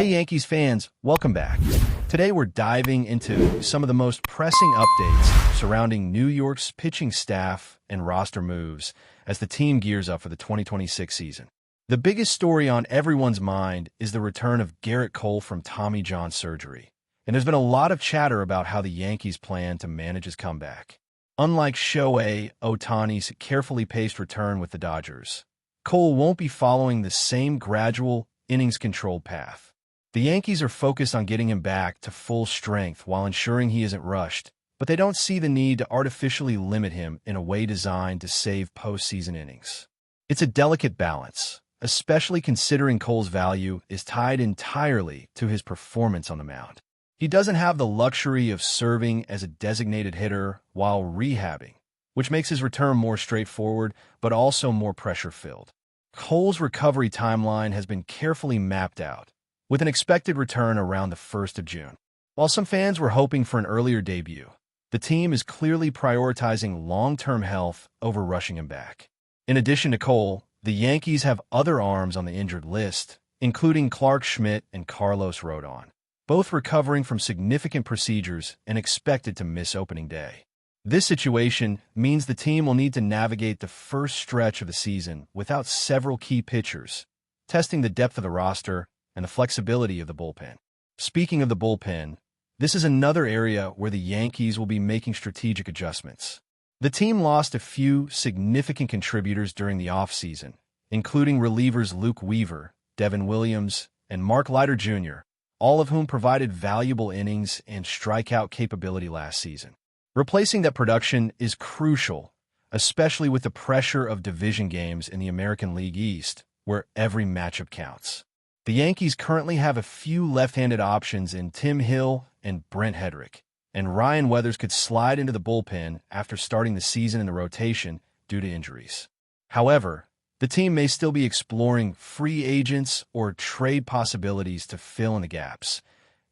Hey Yankees fans, welcome back. Today we're diving into some of the most pressing updates surrounding New York's pitching staff and roster moves as the team gears up for the 2026 season. The biggest story on everyone's mind is the return of Gerrit Cole from Tommy John surgery, and there's been a lot of chatter about how the Yankees plan to manage his comeback. Unlike Shohei Ohtani's carefully paced return with the Dodgers, Cole won't be following the same gradual, innings-controlled path. The Yankees are focused on getting him back to full strength while ensuring he isn't rushed, but they don't see the need to artificially limit him in a way designed to save postseason innings. It's a delicate balance, especially considering Cole's value is tied entirely to his performance on the mound. He doesn't have the luxury of serving as a designated hitter while rehabbing, which makes his return more straightforward but also more pressure-filled. Cole's recovery timeline has been carefully mapped out, with an expected return around the 1st of June. While some fans were hoping for an earlier debut, the team is clearly prioritizing long-term health over rushing him back. In addition to Cole, the Yankees have other arms on the injured list, including Clark Schmidt and Carlos Rodon, both recovering from significant procedures and expected to miss opening day. This situation means the team will need to navigate the first stretch of the season without several key pitchers, testing the depth of the roster and the flexibility of the bullpen. Speaking of the bullpen, this is another area where the Yankees will be making strategic adjustments. The team lost a few significant contributors during the offseason, including relievers Luke Weaver, Devin Williams, and Mark Leiter Jr., all of whom provided valuable innings and strikeout capability last season. Replacing that production is crucial, especially with the pressure of division games in the American League East, where every matchup counts. The Yankees currently have a few left-handed options in Tim Hill and Brent Hedrick, and Ryan Weathers could slide into the bullpen after starting the season in the rotation due to injuries. However, the team may still be exploring free agents or trade possibilities to fill in the gaps,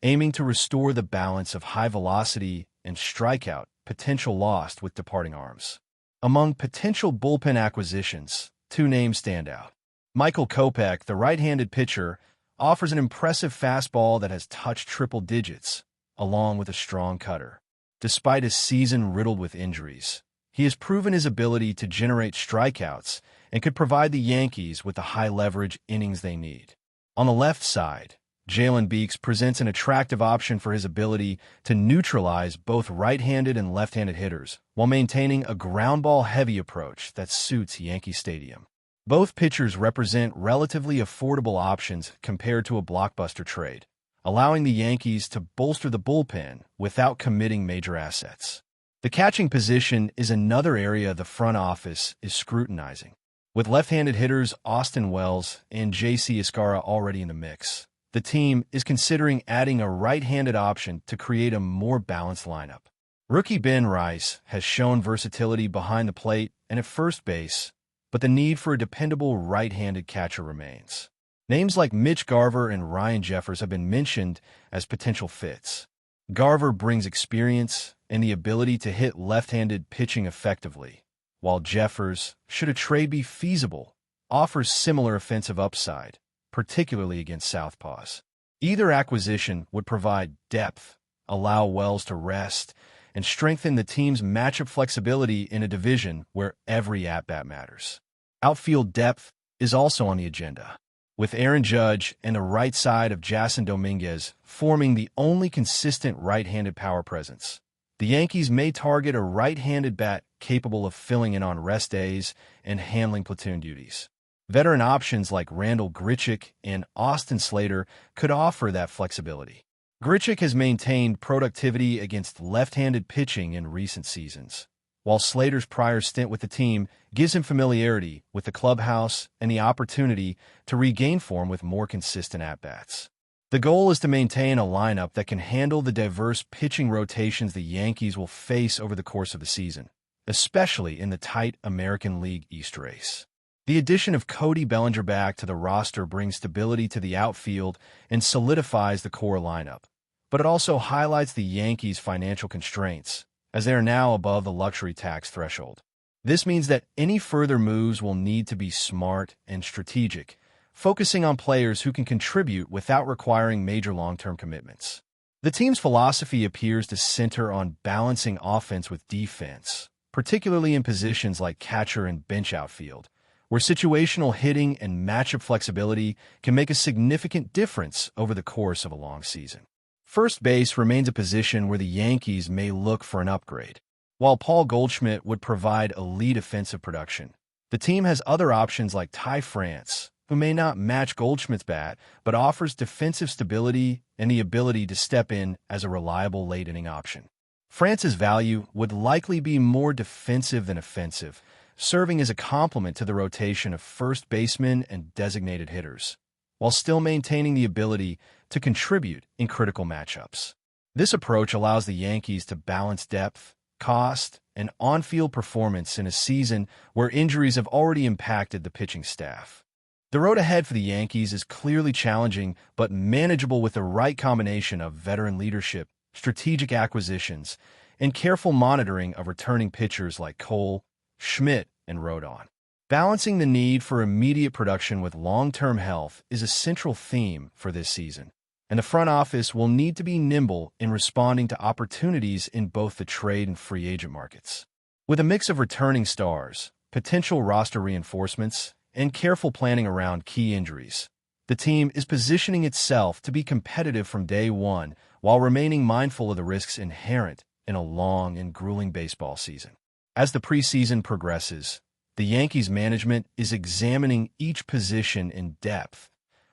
aiming to restore the balance of high velocity and strikeout potential lost with departing arms. Among potential bullpen acquisitions, two names stand out. Michael Kopech, the right-handed pitcher, offers an impressive fastball that has touched triple digits, along with a strong cutter. Despite a season riddled with injuries, he has proven his ability to generate strikeouts and could provide the Yankees with the high-leverage innings they need. On the left side, Jalen Beeks presents an attractive option for his ability to neutralize both right-handed and left-handed hitters while maintaining a ground-ball-heavy approach that suits Yankee Stadium. Both pitchers represent relatively affordable options compared to a blockbuster trade, allowing the Yankees to bolster the bullpen without committing major assets. The catching position is another area the front office is scrutinizing. With left-handed hitters Austin Wells and J.C. Escarra already in the mix, the team is considering adding a right-handed option to create a more balanced lineup. Rookie Ben Rice has shown versatility behind the plate and at first base, but the need for a dependable right-handed catcher remains. Names like Mitch Garver and Ryan Jeffers have been mentioned as potential fits. Garver brings experience and the ability to hit left-handed pitching effectively, while Jeffers, should a trade be feasible, offers similar offensive upside, particularly against southpaws. Either acquisition would provide depth, allow Wells to rest, and strengthen the team's matchup flexibility in a division where every at-bat matters. Outfield depth is also on the agenda, with Aaron Judge and the right side of Jason Dominguez forming the only consistent right-handed power presence. The Yankees may target a right-handed bat capable of filling in on rest days and handling platoon duties. Veteran options like Randall Grichuk and Austin Slater could offer that flexibility. Grichuk has maintained productivity against left-handed pitching in recent seasons, while Slater's prior stint with the team gives him familiarity with the clubhouse and the opportunity to regain form with more consistent at-bats. The goal is to maintain a lineup that can handle the diverse pitching rotations the Yankees will face over the course of the season, especially in the tight American League East race. The addition of Cody Bellinger back to the roster brings stability to the outfield and solidifies the core lineup, but it also highlights the Yankees' financial constraints, as they are now above the luxury tax threshold. This means that any further moves will need to be smart and strategic, focusing on players who can contribute without requiring major long-term commitments. The team's philosophy appears to center on balancing offense with defense, particularly in positions like catcher and bench outfield, where situational hitting and matchup flexibility can make a significant difference over the course of a long season. First base remains a position where the Yankees may look for an upgrade. While Paul Goldschmidt would provide elite offensive production, the team has other options like Ty France, who may not match Goldschmidt's bat, but offers defensive stability and the ability to step in as a reliable late-inning option. France's value would likely be more defensive than offensive, serving as a complement to the rotation of first basemen and designated hitters, while still maintaining the ability to contribute in critical matchups. This approach allows the Yankees to balance depth, cost, and on-field performance in a season where injuries have already impacted the pitching staff. The road ahead for the Yankees is clearly challenging but manageable with the right combination of veteran leadership, strategic acquisitions, and careful monitoring of returning pitchers like Cole, Schmidt, and Rodon. Balancing the need for immediate production with long-term health is a central theme for this season, and the front office will need to be nimble in responding to opportunities in both the trade and free agent markets. With a mix of returning stars, potential roster reinforcements, and careful planning around key injuries, the team is positioning itself to be competitive from day one while remaining mindful of the risks inherent in a long and grueling baseball season. As the preseason progresses, the Yankees management is examining each position in depth,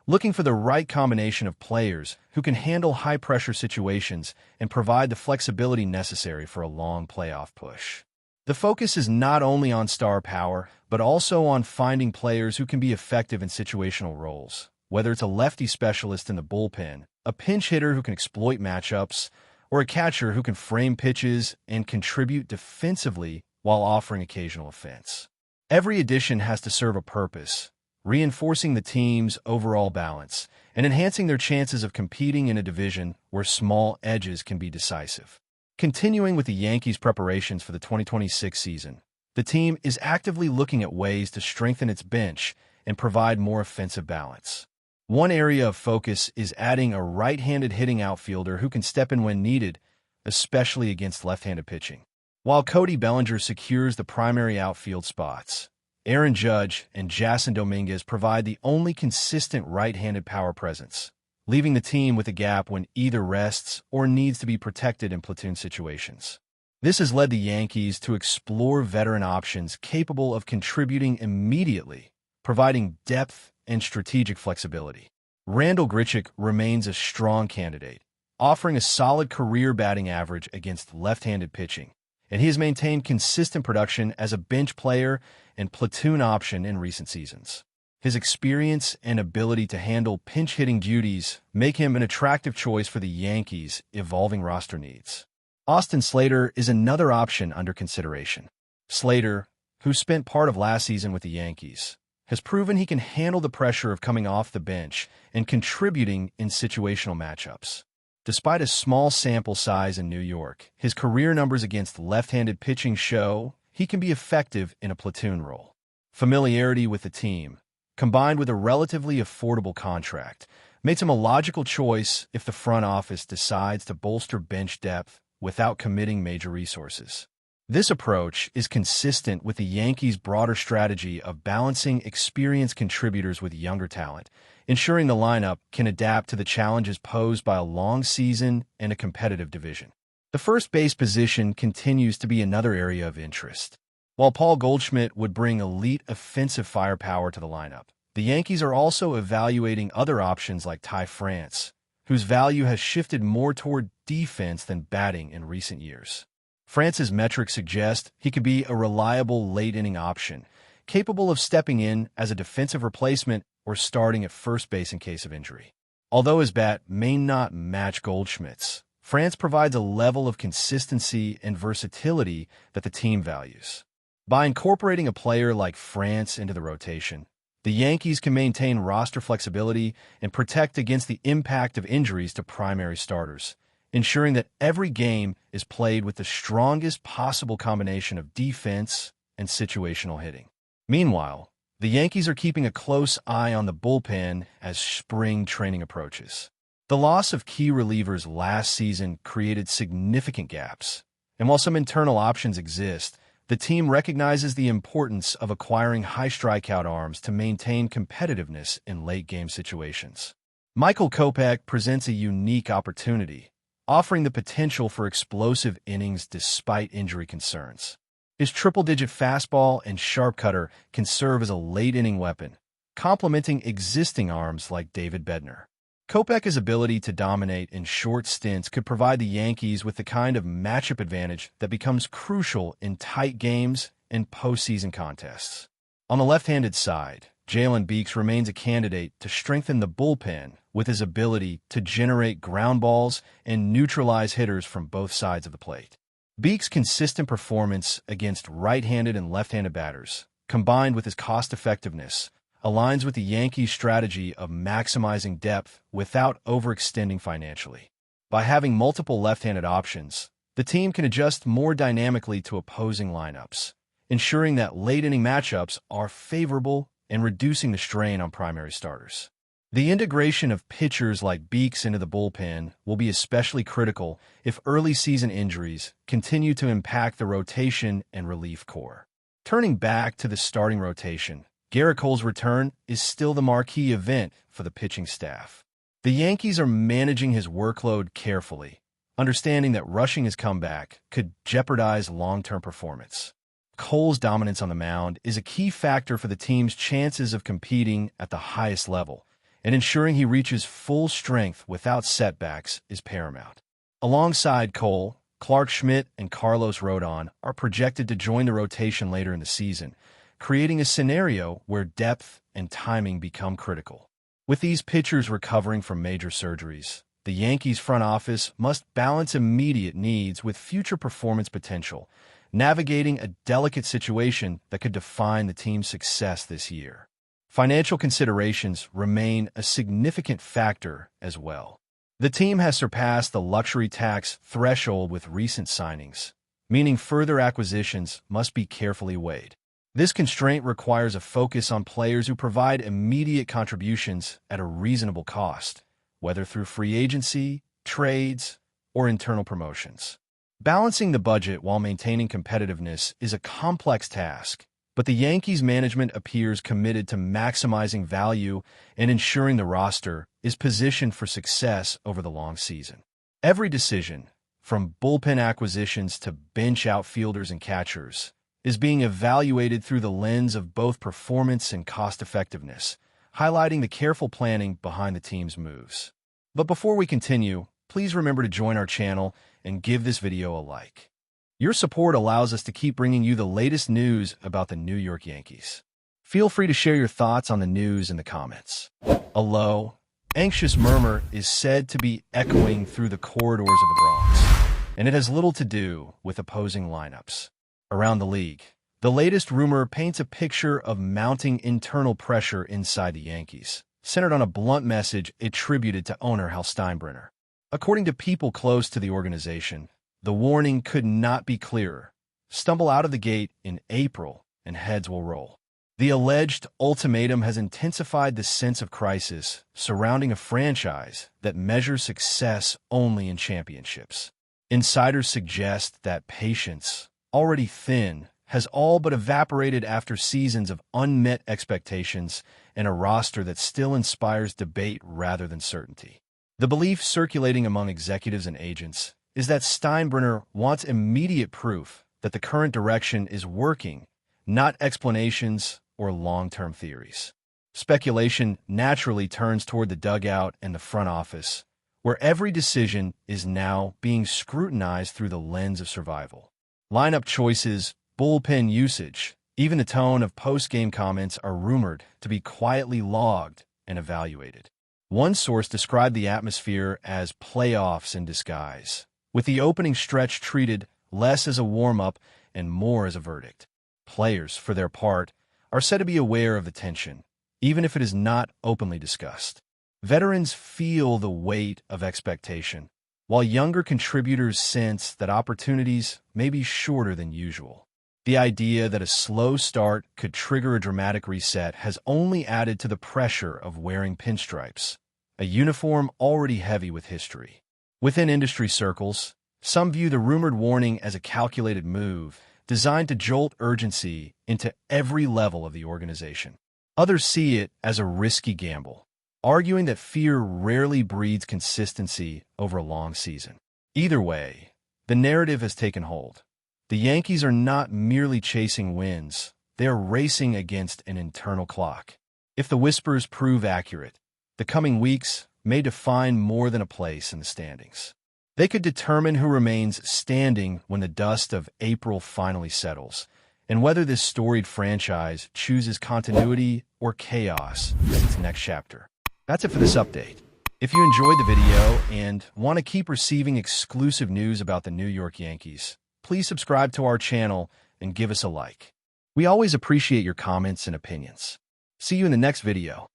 looking for the right combination of players who can handle high-pressure situations and provide the flexibility necessary for a long playoff push. The focus is not only on star power, but also on finding players who can be effective in situational roles, whether it's a lefty specialist in the bullpen, a pinch hitter who can exploit matchups, or a catcher who can frame pitches and contribute defensively while offering occasional offense. Every addition has to serve a purpose, reinforcing the team's overall balance and enhancing their chances of competing in a division where small edges can be decisive. Continuing with the Yankees' preparations for the 2026 season, the team is actively looking at ways to strengthen its bench and provide more offensive balance. One area of focus is adding a right-handed hitting outfielder who can step in when needed, especially against left-handed pitching. While Cody Bellinger secures the primary outfield spots, Aaron Judge and Jason Dominguez provide the only consistent right-handed power presence, leaving the team with a gap when either rests or needs to be protected in platoon situations. This has led the Yankees to explore veteran options capable of contributing immediately, providing depth and strategic flexibility. Randal Grichuk remains a strong candidate, offering a solid career batting average against left-handed pitching, and he has maintained consistent production as a bench player and platoon option in recent seasons. His experience and ability to handle pinch-hitting duties make him an attractive choice for the Yankees' evolving roster needs. Austin Slater is another option under consideration. Slater, who spent part of last season with the Yankees, has proven he can handle the pressure of coming off the bench and contributing in situational matchups. Despite a small sample size in New York, his career numbers against left-handed pitching show he can be effective in a platoon role. Familiarity with the team, combined with a relatively affordable contract, makes him a logical choice if the front office decides to bolster bench depth without committing major resources. This approach is consistent with the Yankees' broader strategy of balancing experienced contributors with younger talent, ensuring the lineup can adapt to the challenges posed by a long season and a competitive division. The first base position continues to be another area of interest. While Paul Goldschmidt would bring elite offensive firepower to the lineup, the Yankees are also evaluating other options like Ty France, whose value has shifted more toward defense than batting in recent years. France's metrics suggest he could be a reliable late-inning option, capable of stepping in as a defensive replacement or starting at first base in case of injury. Although his bat may not match Goldschmidt's, France provides a level of consistency and versatility that the team values. By incorporating a player like France into the rotation, the Yankees can maintain roster flexibility and protect against the impact of injuries to primary starters, ensuring that every game is played with the strongest possible combination of defense and situational hitting. Meanwhile, the The Yankees are keeping a close eye on the bullpen as spring training approaches. The loss of key relievers last season created significant gaps, and while some internal options exist, the team recognizes the importance of acquiring high strikeout arms to maintain competitiveness in late-game situations. Michael Kopech presents a unique opportunity, offering the potential for explosive innings despite injury concerns. His triple-digit fastball and sharp cutter can serve as a late-inning weapon, complementing existing arms like David Bednar. Kopech's ability to dominate in short stints could provide the Yankees with the kind of matchup advantage that becomes crucial in tight games and postseason contests. On the left-handed side, Jalen Beeks remains a candidate to strengthen the bullpen with his ability to generate ground balls and neutralize hitters from both sides of the plate. Beeks' consistent performance against right-handed and left-handed batters, combined with his cost-effectiveness, aligns with the Yankees' strategy of maximizing depth without overextending financially. By having multiple left-handed options, the team can adjust more dynamically to opposing lineups, ensuring that late-inning matchups are favorable and reducing the strain on primary starters. The integration of pitchers like Beeks into the bullpen will be especially critical if early season injuries continue to impact the rotation and relief corps. Turning back to the starting rotation, Garrett Cole's return is still the marquee event for the pitching staff. The Yankees are managing his workload carefully, understanding that rushing his comeback could jeopardize long-term performance. Cole's dominance on the mound is a key factor for the team's chances of competing at the highest level, and ensuring he reaches full strength without setbacks is paramount. Alongside Cole, Clark Schmidt and Carlos Rodon are projected to join the rotation later in the season, creating a scenario where depth and timing become critical. With these pitchers recovering from major surgeries, the Yankees front office must balance immediate needs with future performance potential, navigating a delicate situation that could define the team's success this year. Financial considerations remain a significant factor as well. The team has surpassed the luxury tax threshold with recent signings, meaning further acquisitions must be carefully weighed. This constraint requires a focus on players who provide immediate contributions at a reasonable cost, whether through free agency, trades, or internal promotions. Balancing the budget while maintaining competitiveness is a complex task, but the Yankees management appears committed to maximizing value and ensuring the roster is positioned for success over the long season. Every decision, from bullpen acquisitions to bench outfielders and catchers, is being evaluated through the lens of both performance and cost-effectiveness, highlighting the careful planning behind the team's moves. But before we continue, please remember to join our channel and give this video a like. Your support allows us to keep bringing you the latest news about the New York Yankees. Feel free to share your thoughts on the news in the comments. A low, anxious murmur is said to be echoing through the corridors of the Bronx, and it has little to do with opposing lineups. Around the league, the latest rumor paints a picture of mounting internal pressure inside the Yankees, centered on a blunt message attributed to owner Hal Steinbrenner. According to people close to the organization, the warning could not be clearer. Stumble out of the gate in April and heads will roll. The alleged ultimatum has intensified the sense of crisis surrounding a franchise that measures success only in championships. Insiders suggest that patience, already thin, has all but evaporated after seasons of unmet expectations and a roster that still inspires debate rather than certainty. The belief circulating among executives and agents is that Steinbrenner wants immediate proof that the current direction is working, not explanations or long-term theories. Speculation naturally turns toward the dugout and the front office, where every decision is now being scrutinized through the lens of survival. Lineup choices, bullpen usage, even the tone of post-game comments are rumored to be quietly logged and evaluated. One source described the atmosphere as playoffs in disguise, with the opening stretch treated less as a warm-up and more as a verdict. Players, for their part, are said to be aware of the tension, even if it is not openly discussed. Veterans feel the weight of expectation, while younger contributors sense that opportunities may be shorter than usual. The idea that a slow start could trigger a dramatic reset has only added to the pressure of wearing pinstripes, a uniform already heavy with history. Within industry circles, some view the rumored warning as a calculated move designed to jolt urgency into every level of the organization. Others see it as a risky gamble, arguing that fear rarely breeds consistency over a long season. Either way, the narrative has taken hold. The Yankees are not merely chasing wins, they are racing against an internal clock. If the whispers prove accurate, the coming weeks may define more than a place in the standings. They could determine who remains standing when the dust of April finally settles, and whether this storied franchise chooses continuity or chaos as its next chapter. That's it for this update. If you enjoyed the video and want to keep receiving exclusive news about the New York Yankees, please subscribe to our channel and give us a like. We always appreciate your comments and opinions. See you in the next video.